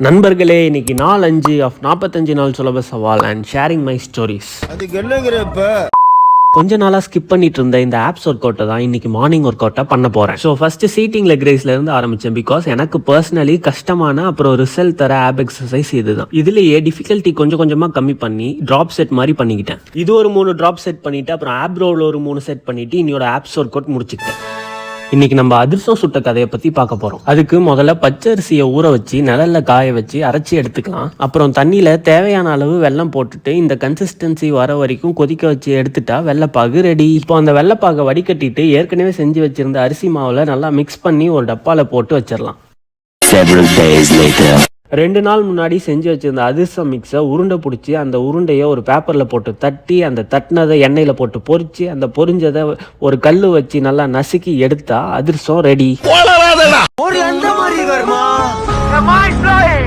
நண்பர்களே, இன்னைக்கு நாள் 5 ஆஃப் 45 நாள் சுலப சவால் அண்ட் ஷேரிங் மை ஸ்டோரிஸ். கொஞ்ச நாளாக ஸ்கிப் பண்ணிட்டு இருந்த இந்த ஆப்ஸ் ஒர்க் அவுட்டை தான் இன்னைக்கு மார்னிங் ஒர்க் அவுட்டாக பண்ண போகிறேன். ஸோ ஃபஸ்ட்டு சீட்டிங் லெக் ரைஸ்லேருந்து ஆரம்பித்தேன். பிகாஸ் எனக்கு பர்சனலி கஷ்டமான அப்புறம் ரிசல்ட் தர ஆப் எக்ஸசைஸ் இதுதான். இதுலேயே டிஃபிகல்ட்டி கொஞ்சம் கொஞ்சமாக கம்மி பண்ணி ட்ராப் செட் மாதிரி பண்ணிக்கிட்டேன். இது ஒரு 3 ட்ராப் செட் பண்ணிவிட்டு அப்புறம் ஆப் ரோவில் ஒரு 3 செட் பண்ணிவிட்டு இன்னொரு ஆப்ஸ் ஒர்க் அவுட் முடிச்சுக்கிட்டேன். இன்னைக்கு நம்ம அதிர்ஷ்டம் சுட்ட கதையை பற்றி பார்க்க போகிறோம். அதுக்கு முதல்ல பச்சரிசியை ஊற வச்சு நிழல்ல காய வச்சு அரைச்சி எடுத்துக்கலாம். அப்புறம் தண்ணியில் தேவையான அளவு வெல்லம் போட்டுட்டு இந்த கன்சிஸ்டன்சி வர வரைக்கும் கொதிக்க வச்சு எடுத்துட்டா வெள்ளைப்பாகு ரெடி. இப்போ அந்த வெள்ளைப்பாகை வடிகட்டிட்டு ஏற்கனவே செஞ்சு வச்சிருந்த அரிசி மாவில் நல்லா மிக்ஸ் பண்ணி ஒரு டப்பாவில் போட்டு வச்சிடலாம். 2 நாள் முன்னாடி செஞ்சு வச்சிருந்த அதிர்சம் மிக்ஸை உருண்டை பிடிச்சி அந்த உருண்டையை ஒரு பேப்பரில் போட்டு தட்டி அந்த தட்டினதை எண்ணெயில் போட்டு பொரிச்சு அந்த பொரிஞ்சதை ஒரு கல் வச்சு நல்லா நசுக்கி எடுத்தா அதிர்சம் ரெடி.